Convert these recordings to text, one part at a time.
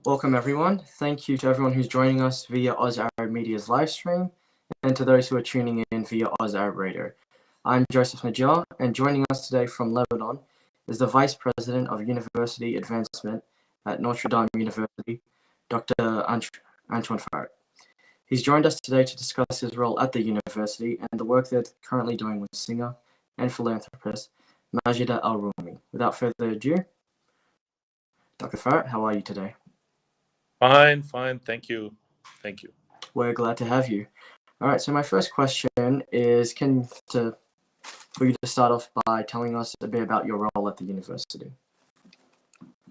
Welcome everyone. Thank you to everyone who's joining us via Oz Arab Media's live stream and to those who are tuning in via Oz Arab Radio. I'm Joseph Najjar, and joining us today from Lebanon is the Vice President of University Advancement at Notre Dame University, Dr. Antoine Farhat. He's joined us today to discuss his role at the university and the work they're currently doing with singer and philanthropist Magida El Roumi. Without further ado, Dr. Farhat, how are you today? Fine. Thank you. We're glad to have you. All right, so my first question is for you to start off by telling us a bit about your role at the university.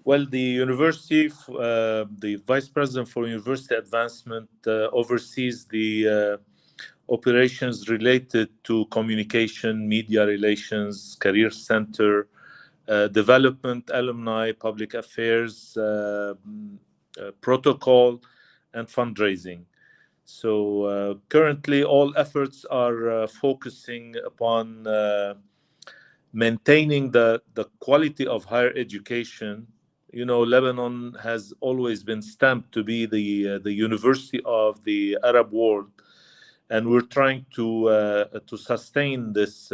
Well, the university, the Vice President for University Advancement oversees the operations related to communication, media relations, career center, development, alumni, public affairs, protocol, and fundraising. So currently all efforts are focusing upon maintaining the quality of higher education. You know, Lebanon has always been stamped to be the university of the Arab world, and we're trying to sustain this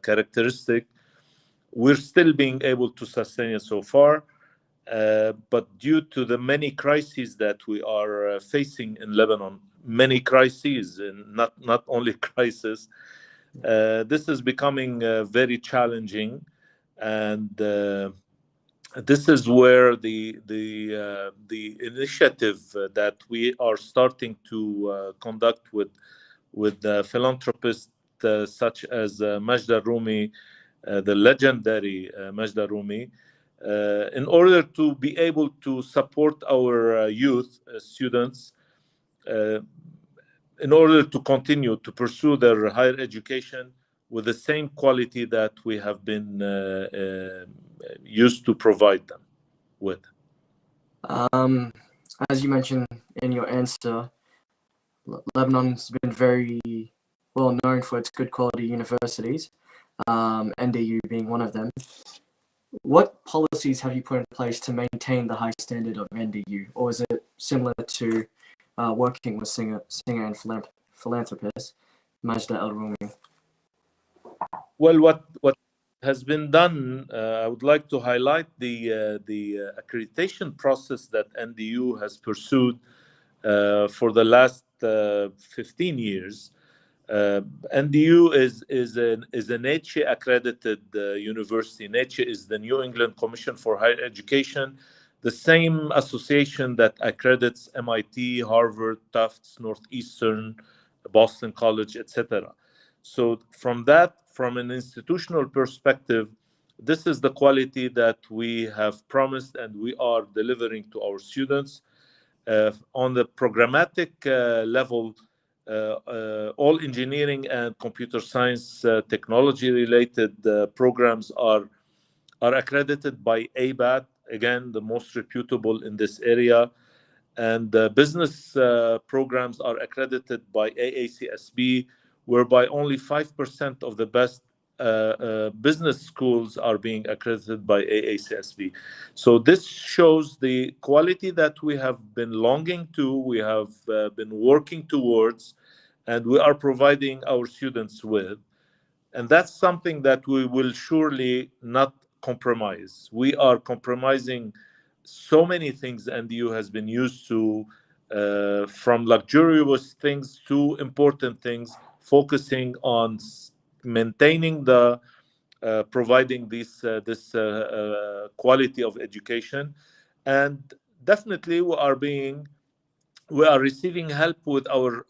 characteristic. We're still being able to sustain it so far. But due to the many crises that we are facing in Lebanon, many crises, and not only crisis, this is becoming very challenging, and this is where the initiative that we are starting to conduct with philanthropists such as Magida El Roumi, the legendary Magida El Roumi. In order to be able to support our youth students, in order to continue to pursue their higher education with the same quality that we have been used to provide them with. As you mentioned in your answer, Lebanon's been very well known for its good quality universities, NDU being one of them. What policies have you put in place to maintain the high standard of NDU, or is it similar to working with singer and philanthropist Magida El Roumi? Well, what has been done, I would like to highlight the accreditation process that NDU has pursued for the last 15 years. NDU is an NECE accredited university. NECE is the New England Commission for Higher Education, the same association that accredits MIT, Harvard, Tufts, Northeastern, Boston College, etc. So from an institutional perspective, this is the quality that we have promised and we are delivering to our students. On the programmatic level, all engineering and computer science technology related programs are accredited by ABAT, again the most reputable in this area, and business programs are accredited by AACSB, whereby only 5% of the best business schools are being accredited by AACSB. So this shows the quality that we have been longing to, we have been working towards, and we are providing our students with. And that's something that we will surely not compromise. We are compromising so many things NDU has been used to, from luxurious things to important things, focusing on maintaining the providing this quality of education. And definitely we are receiving help with our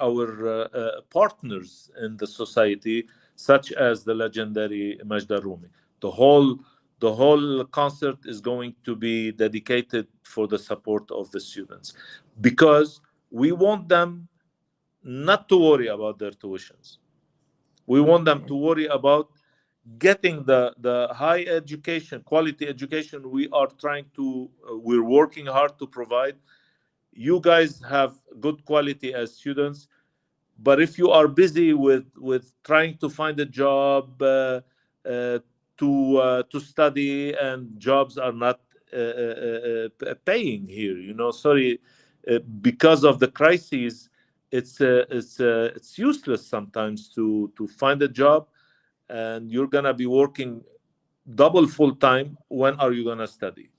partners in the society, such as the legendary Magida El Roumi. The whole concert is going to be dedicated for the support of the students, because we want them not to worry about their tuitions. We want them to worry about getting the high education, quality education we're working hard to provide. You guys have good quality as students, but if you are busy with trying to find a job, to study, and jobs are not paying here. Sorry, because of the crises, it's useless sometimes to find a job, and you're gonna be working double full time. When are you gonna study?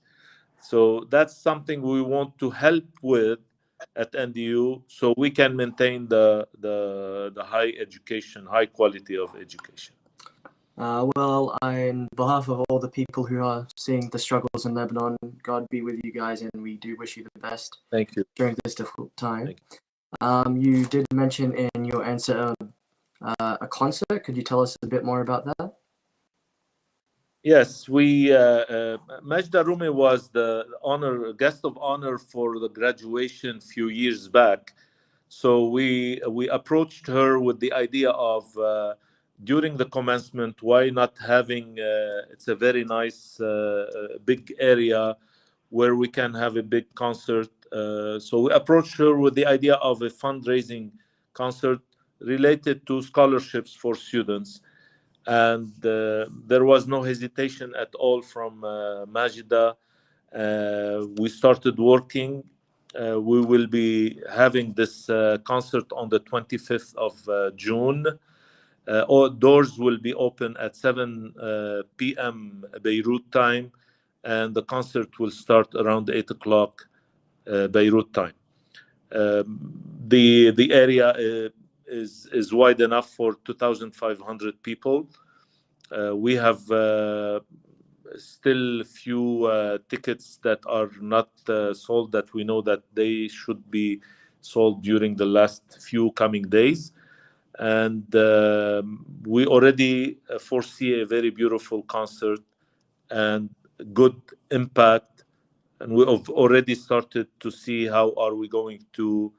So that's something we want to help with at NDU, so we can maintain the high quality of education. Well, on behalf of all the people who are seeing the struggles in Lebanon, God be with you guys, and we do wish you the best. Thank you. During this difficult time. Thank You did mention in your answer a concert. Could you tell us a bit more about that? Yes, Magida El Roumi was the guest of honor for the graduation few years back. So we approached her with the idea of during the commencement, why not having it's a very nice big area where we can have a big concert. So we approached her with the idea of a fundraising concert related to scholarships for students, and there was no hesitation at all from Majida. We started working. We will be having this concert on the 25th of June. All doors will be open at 7 p.m. Beirut time, and the concert will start around 8 o'clock Beirut time. The area is wide enough for 2,500 people. We have still few tickets that are not sold, that we know that they should be sold during the last few coming days. And we already foresee a very beautiful concert and good impact. And we have already started to see how are we going to,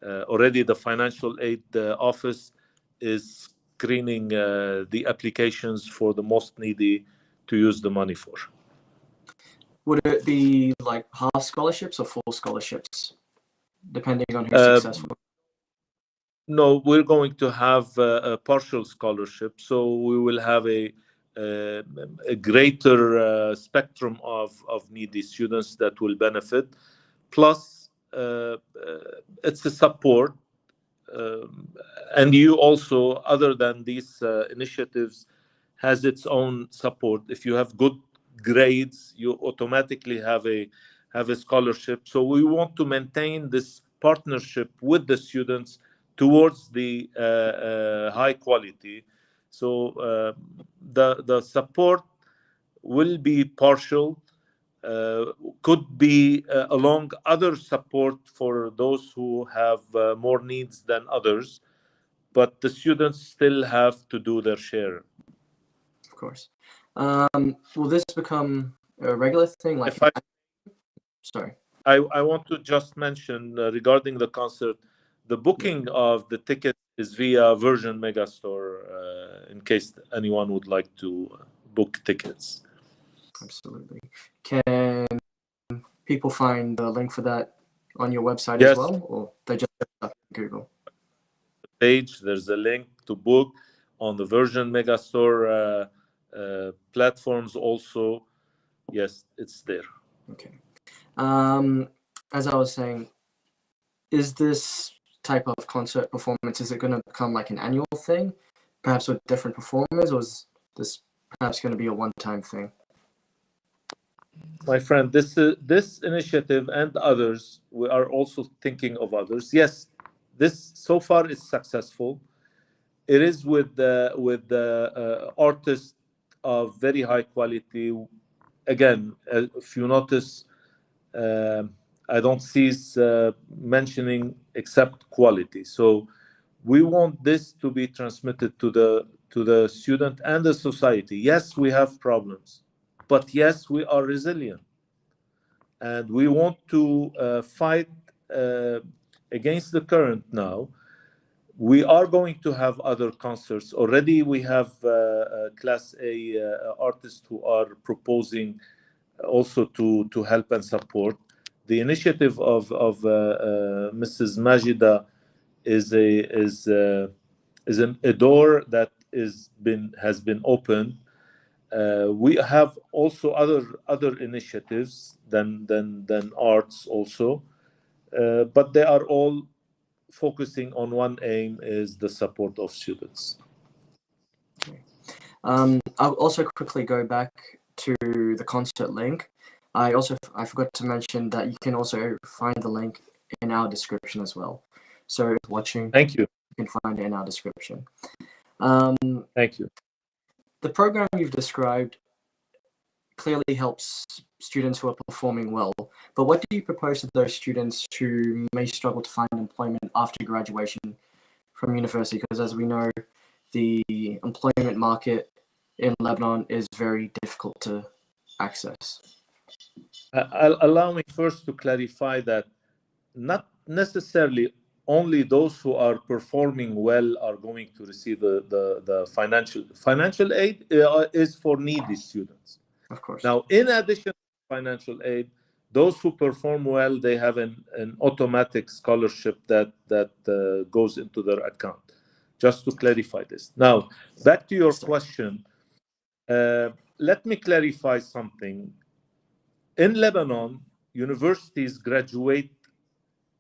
already the financial aid office is screening the applications for the most needy to use the money for. Would it be like half scholarships or full scholarships, depending on who's successful? No, we're going to have a partial scholarship, so we will have a greater spectrum of needy students that will benefit. Plus, it's a support. And you also, other than these initiatives, has its own support. If you have good grades, you automatically have a scholarship. So we want to maintain this partnership with the students towards the high quality. So the support will be partial, could be along other support for those who have more needs than others, but the students still have to do their share. Of course. Will this become a regular thing? Like, sorry. I want to just mention regarding the concert, the booking of the ticket is via Virgin Megastore, in case anyone would like to book tickets. Absolutely. Can people find the link for that on your website Yes. as well, or they just up Google? Page, there's a link to book on the Virgin Megastore platforms also. Yes, it's there. Okay. As I was saying, is this type of concert performance, is it going to become like an annual thing, perhaps with different performers, or is this perhaps going to be a one-time thing? My friend, this initiative and others, we are also thinking of others. Yes, this so far is successful. It is with the artists of very high quality. Again, if you notice, I don't cease mentioning except quality. So we want this to be transmitted to the student and the society. Yes, we have problems, but yes, we are resilient, and we want to fight against the current now. We are going to have other concerts. Already we have Class A artists who are proposing also to help and support. The initiative of Mrs. Majida is a door that has been opened, We have also other initiatives than arts also, but they are all focusing on one aim, is the support of students. I'll also quickly go back to the concert link. I forgot to mention that you can also find the link in our description as well. So watching, Thank you. you can find it in our description. Thank you. The program you've described clearly helps students who are performing well, but what do you propose to those students who may struggle to find employment after graduation from university? Because as we know, the employment market in Lebanon is very difficult to access. Allow me first to clarify that not necessarily only those who are performing well are going to receive the financial aid. Is for needy students. Of course. Now, in addition to financial aid, those who perform well, they have an automatic scholarship that goes into their account. Just to clarify this. Now, back to your question. Let me clarify something. In Lebanon, universities graduate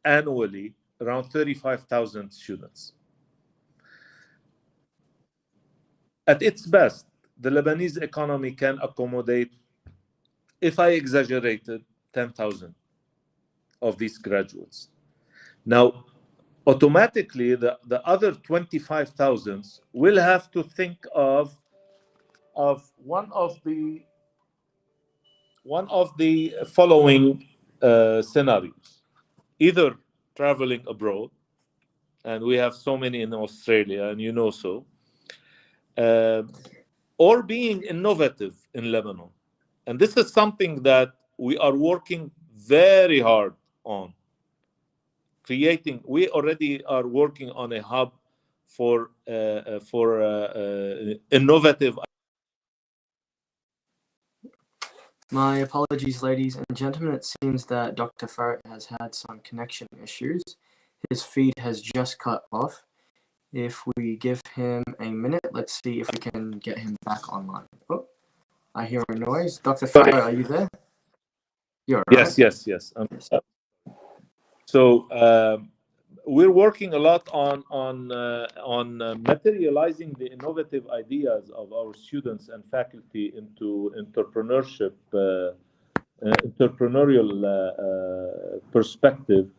annually around 35,000 students. At its best, the Lebanese economy can accommodate, if I exaggerated, 10,000 of these graduates. Now, automatically, the other 25,000 will have to think of one of the following scenarios: either traveling abroad, and we have so many in Australia, and you know so, or being innovative in Lebanon. And this is something that we are working very hard on creating. We already are working on a hub for innovative. My apologies, ladies and gentlemen. It seems that Dr. Farhat has had some connection issues. His feed has just cut off. If we give him a minute, let's see if we can get him back online. Oh, I hear a noise. Dr. Farhat, are you there? You're right. Yes. So we're working a lot on materializing the innovative ideas of our students and faculty into entrepreneurship, entrepreneurial perspective.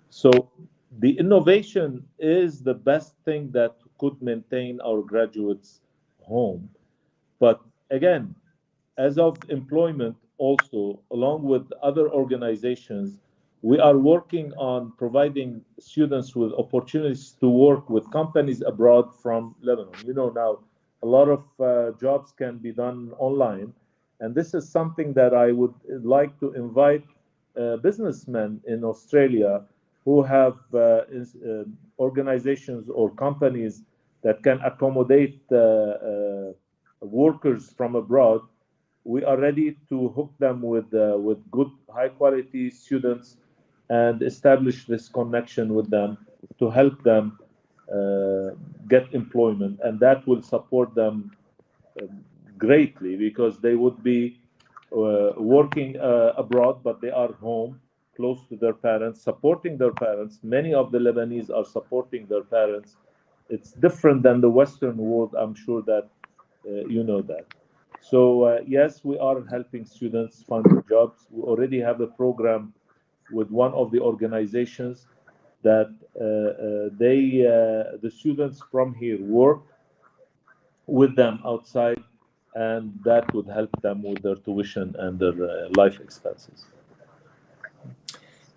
So the innovation is the best thing that could maintain our graduates home. But again, as of employment, also along with other organizations, we are working on providing students with opportunities to work with companies abroad from Lebanon. You know, now a lot of jobs can be done online, and this is something that I would like to invite businessmen in Australia who have organizations or companies that can accommodate workers from abroad. We are ready to hook them with good, high quality students and establish this connection with them to help them get employment, and that will support them greatly, because they would be working abroad, but they are home, close to their parents, supporting their parents. Many of the Lebanese are supporting their parents. It's different than the Western world. I'm sure that you know that. So yes, we are helping students find jobs. We already have a program with one of the organizations that the students from here work with them outside, and that would help them with their tuition and their life expenses.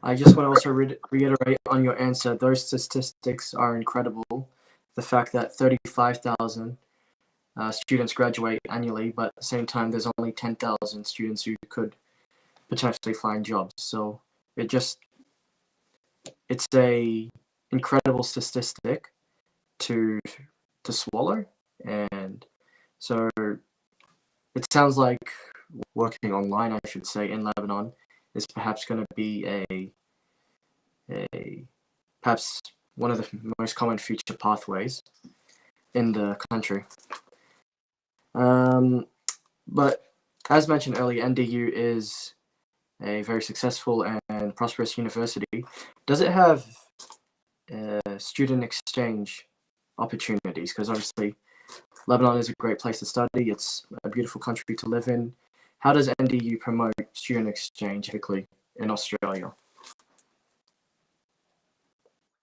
I just want to also reiterate on your answer. Those statistics are incredible. The fact that 35,000 students graduate annually, but at the same time, there's only 10,000 students who could potentially find jobs. So it's a incredible statistic to swallow, and so it sounds like working online, I should say, in Lebanon is perhaps going to be perhaps one of the most common future pathways in the country. But as mentioned earlier, NDU is a very successful and prosperous university. Does it have student exchange opportunities? Because obviously Lebanon is a great place to study. It's a beautiful country to live in. How does NDU promote student exchange typically in Australia?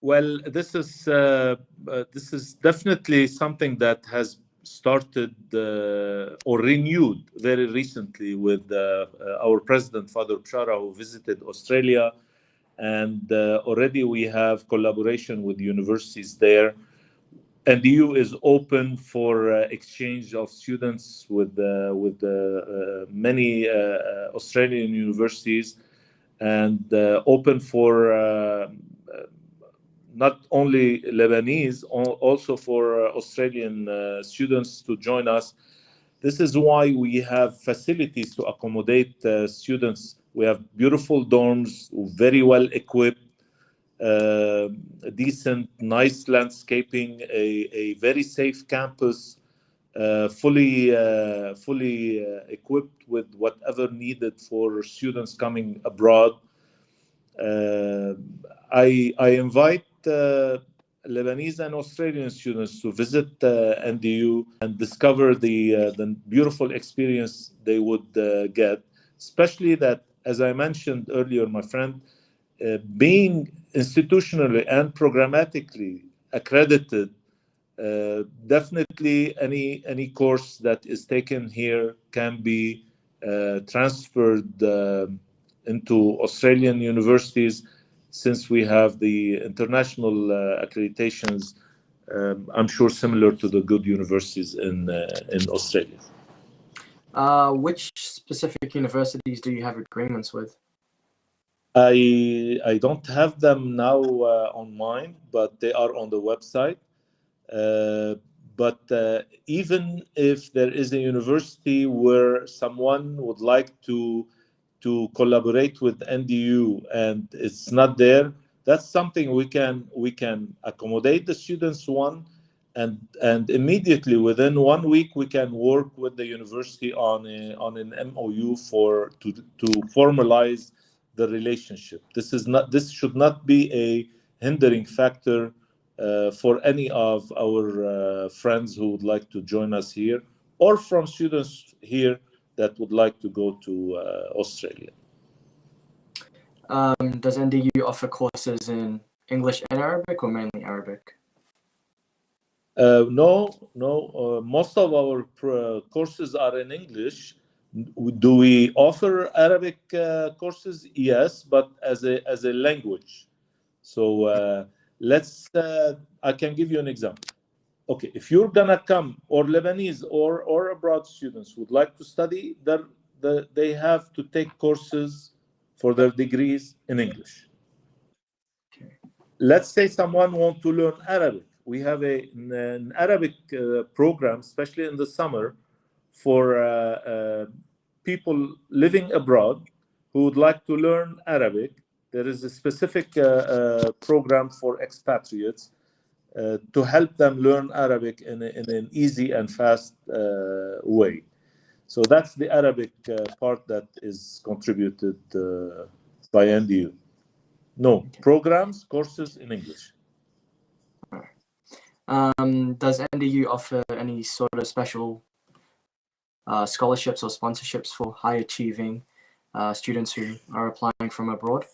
Well, this is definitely something that has started or renewed very recently with our president, Father Bshara, who visited Australia, and already we have collaboration with universities there. NDU is open for exchange of students with many Australian universities, and open for not only Lebanese, also for Australian students to join us. This is why we have facilities to accommodate students. We have beautiful dorms, very well equipped, uh, decent, nice landscaping, a very safe campus, fully equipped with whatever needed for students coming abroad. Uh, I invite Lebanese and Australian students to visit NDU and discover the beautiful experience they would get, especially that, as I mentioned earlier, my friend, being institutionally and programmatically accredited, definitely any course that is taken here can be transferred into Australian universities, since we have the international accreditations. I'm sure similar to the good universities in Australia. Which specific universities do you have agreements with? I don't have them now on mine, but they are on the website. Uh, but even if there is a university where someone would like to collaborate with NDU and it's not there, that's something we can accommodate the students one, and immediately within 1 week we can work with the university on an MOU for to formalize the relationship. This should not be a hindering factor for any of our friends who would like to join us here, or from students here that would like to go to Australia. Does NDU offer courses in English and Arabic or mainly Arabic? No, no. Most of our courses are in English. Do we offer Arabic courses? Yes, but as a language. So I can give you an example. Okay, if you're gonna come, or Lebanese or abroad students would like to study, they have to take courses for their degrees in English. Okay. Let's say someone wants to learn Arabic. We have an Arabic program, especially in the summer, for people living abroad who would like to learn Arabic. There is a specific program for expatriates to help them learn Arabic in an easy and fast way. So that's the Arabic part that is contributed by NDU. No, Okay. programs, courses in English. Does NDU offer any sort of special scholarships or sponsorships for high achieving students who are applying from abroad?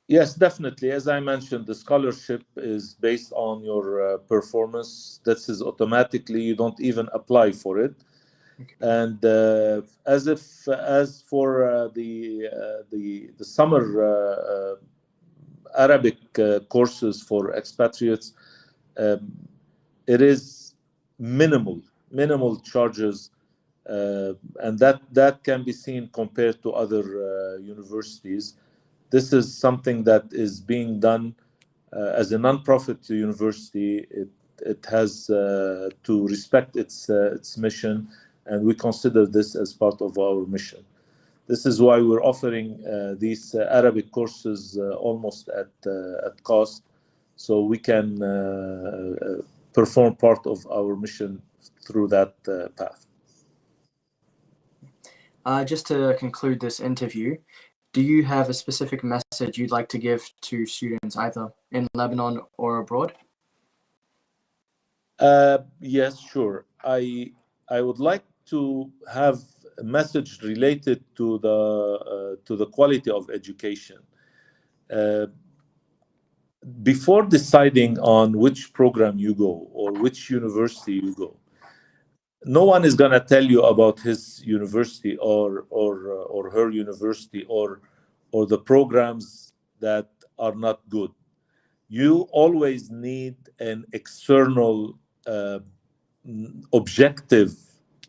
Yes, definitely. As I mentioned, the scholarship is based on your performance. This is automatically, you don't even apply for it. Okay. And as for the summer Arabic courses for expatriates, um, it is minimal charges, and that can be seen compared to other universities. This is something that is being done as a non-profit university. It has to respect its mission, and we consider this as part of our mission. This is why we're offering these Arabic courses almost at cost, so we can perform part of our mission through that path. Just to conclude this interview, do you have a specific message you'd like to give to students either in Lebanon or abroad? Yes, sure. I would like to have a message related to the quality of education. Before deciding on which program you go or which university you go, no one is going to tell you about his university or her university or the programs that are not good. You always need an external objective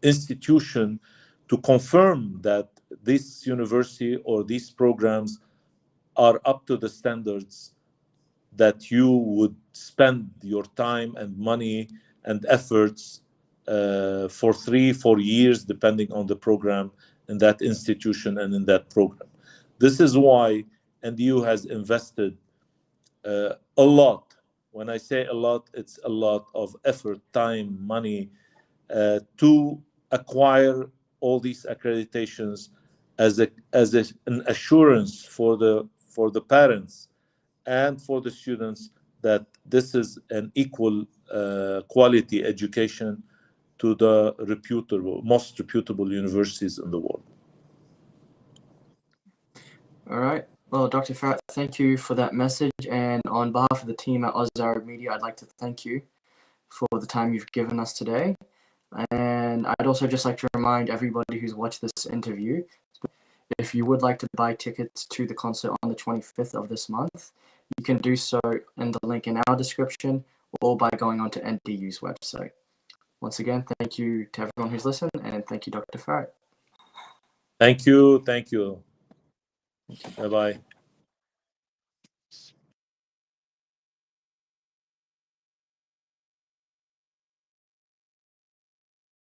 institution to confirm that this university or these programs are up to the standards that you would spend your time and money and efforts for 3-4 years, depending on the program in that institution and in that program. This is why NDU has invested a lot. When I say a lot, it's a lot of effort, time, money to acquire all these accreditations as an assurance for the parents and for the students that this is an equal quality education to the most reputable universities in the world. All right. Well, Dr. Farhat, thank you for that message. And on behalf of the team at Oz Arab Media, I'd like to thank you for the time you've given us today. And I'd also just like to remind everybody who's watched this interview, if you would like to buy tickets to the concert on the 25th of this month, you can do so in the link in our description or by going onto NDU's website. Once again, thank you to everyone who's listened, and thank you, Dr. Farhat. Thank you. Thank you. Bye-bye.